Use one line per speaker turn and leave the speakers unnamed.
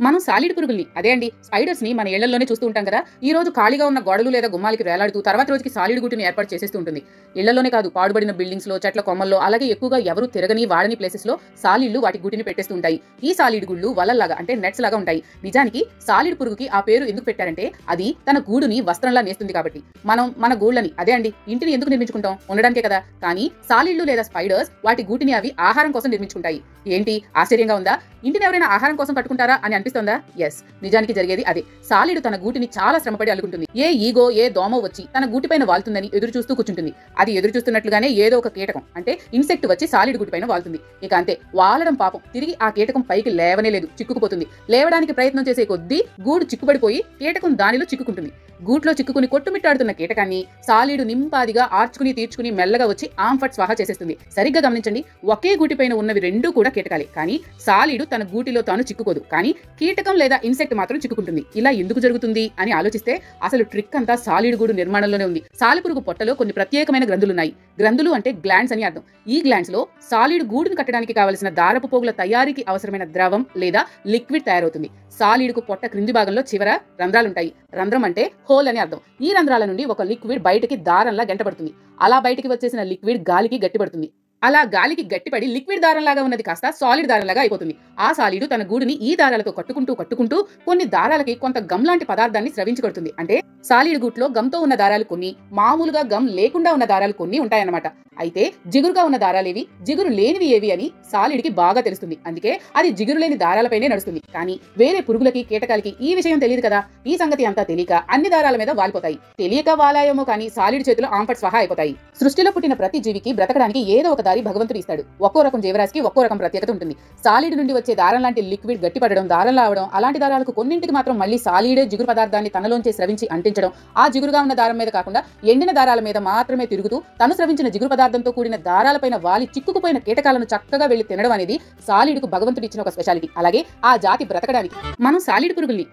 మనం సాలిడ్ పురుగుల్ని అదే అండి స్పైడర్స్ ని మన ఇళ్లలోనే చూస్తూ ఉంటాం కదా. ఈ రోజు ఖాళీగా ఉన్న గోడలు లేదా గుమ్మాలకి వేలాడుతూ తర్వాత రోజుకి సాలిడ్ గుట్టుని ఏర్పాటు చేసేస్తూ ఉంటుంది. ఇళ్లలోనే కాదు, పాడుబడిన బిల్డింగ్స్ లో, చెట్ల కొమ్మల్లో, అలాగే ఎక్కువగా ఎవరు తిరగని వాడని ప్లేసెస్ లో సాలిడ్లు వాటి గుటిని పెట్టేస్తూ ఉంటాయి. ఈ సాలిడ్ గుళ్ళు వలల్లాగా అంటే నెట్స్ లాగా ఉంటాయి. నిజానికి సాలిడ్ పురుగుకి ఆ పేరు ఎందుకు పెట్టారంటే అది తన గూడుని వస్త్రంలా నేస్తుంది కాబట్టి. మనం మన గూళ్ళని అదే అండి ఇంటిని ఎందుకు నిర్మించుకుంటాం? ఉండడానికే కదా. కానీ సాలిడ్లు లేదా స్పైడర్స్ వాటి గూటిని అవి ఆహారం కోసం నిర్మించుకుంటాయి. ఏంటి ఆశ్చర్యంగా ఉందా? ఇంటిని ఎవరైనా ఆహారం కోసం కట్టుకుంటారా అని అనిపిస్తుందా? ఎస్, నిజానికి జరిగేది అదే. సాలిడు తన గూటిని చాలా శ్రమపడి అల్లుకుంటుంది. ఏ ఈగో ఏ దోమ వచ్చి తన గూటిపైన వాళ్తుందని ఎదురు చూస్తూ కూర్చుంటుంది. అది ఎదురు చూస్తున్నట్లుగానే ఏదో ఒక కీటకం అంటే ఇన్సెక్ట్ వచ్చి సాలిడ్ గూటిపైన వాళ్తుంది. ఇక అంతే, వాలడం పాపం. తిరిగి ఆ కీటకం పైకి లేవనే లేదు, చిక్కుకుపోతుంది. లేవడానికి ప్రయత్నం చేసే కొద్దీ గూడు చిక్కుబడిపోయి కీటకం దానిలో చిక్కుకుంటుంది. గూట్లో చిక్కుకుని కొట్టుమిట్టాడుతున్న కీటకాన్ని సాలిడు నింపాదిగా ఆర్చుకుని తీర్చుకుని మెల్లగా వచ్చి ఆంఫట్ స్వాహా చేసేస్తుంది. సరిగ్గా గమనించండి, ఒకే గూటిపైన ఉన్నవి రెండూ కూడా కీటకాలే. కానీ సాలిడు తన గూటిలో తాను చిక్కుకోదు, కానీ కీటకం లేదా ఇన్సెక్ట్ మాత్రం చిక్కుకుంటుంది. ఇలా ఎందుకు జరుగుతుంది అని ఆలోచిస్తే అసలు ట్రిక్ అంతా సాలిడ్ గూడు నిర్మాణంలోనే ఉంది. సాలిపురుగు పొట్టలో కొన్ని ప్రత్యేకమైన గ్రంథులున్నాయి. గ్రంథులు అంటే గ్లాండ్స్ అని అర్థం. ఈ గ్లాండ్స్ లో సాలిడ్ గూడును కట్టడానికి కావలసిన దారపు పోగుల తయారీకి అవసరమైన ద్రవం లేదా లిక్విడ్ తయారవుతుంది. సాలిడ్కు పొట్ట క్రింది భాగంలో చివర రంధ్రాలుంటాయి. రంధ్రం అంటే హోల్ అని అర్థం. ఈ రంధ్రాల నుండి ఒక లిక్విడ్ బయటికి దారంలా గంటపడుతుంది. అలా బయటికి వచ్చేసిన లిక్విడ్ గాలికి గట్టిపడుతుంది. అలా గాలికి గట్టిపడి లిక్విడ్ దారంలాగా ఉన్నది కాస్త సాలిడ్ దారంలాగా అయిపోతుంది. ఆ సాలిడు తన గూడుని ఈ దారాలతో కట్టుకుంటూ కొన్ని దారాలకి కొంత గమ్ లాంటి పదార్థాన్ని స్రవించి కొడుతుంది. అంటే సాలిడ్ గూట్లో గమ్తో ఉన్న దారాలు కొన్ని, మామూలుగా గమ్ లేకుండా ఉన్న దారాలు కొన్ని ఉంటాయన్నమాట. అయితే జిగురుగా ఉన్న దారాలేవి, జిగురు లేనివి ఏవి అని సాలిడ్కి బాగా తెలుస్తుంది. అందుకే అది జిగురు లేని దారాలపైనే నడుస్తుంది. కానీ వేరే పురుగులకి, కీటకాలకి ఈ విషయం తెలియదు కదా. ఈ సంగతి అంతా తెలియక అన్ని దారాల మీద వాలిపోతాయి. తెలియక వాలాయేమో కానీ సాలిడ్ చేతిలో ఆంఫట్ స్వాహా అయిపోతాయి. సృష్టిలో పుట్టిన ప్రతి జీవికి బ్రతకడానికి ఏదో ఒక దారి భగవంతుడు ఇస్తాడు. ఒక్కో రకం జీవరాశికి ఒక్కో రకం ప్రత్యేకత ఉంటుంది. సాలిడ్ నుండి వచ్చే దారం లాంటి లిక్విడ్ గట్టిపడడం, దారంలా అవడం, అలాంటి దారాలకు కొన్నింటికి మాత్రం మళ్ళీ సాలిడే జిగురు పదార్థాన్ని తనలోంచి స్రవించి అంటించడం, ఆ జిగురుగా ఉన్న దారం మీద కాకుండా ఎండిన దారాల మీద మాత్రమే తిరుగుతూ తను స్రవించిన జిగురు పదార్థంతో కూడిన దారాలపైన వాలి చిక్కుకుపోయిన కీటకాలను చక్కగా వెళ్లి తినడం అనేది సాలిడ్కు భగవంతుడు ఇచ్చిన ఒక స్పెషాలిటీ. అలాగే ఆ జాతి బ్రతకడానికి మనం సాలిడ్ పురుగుల్ని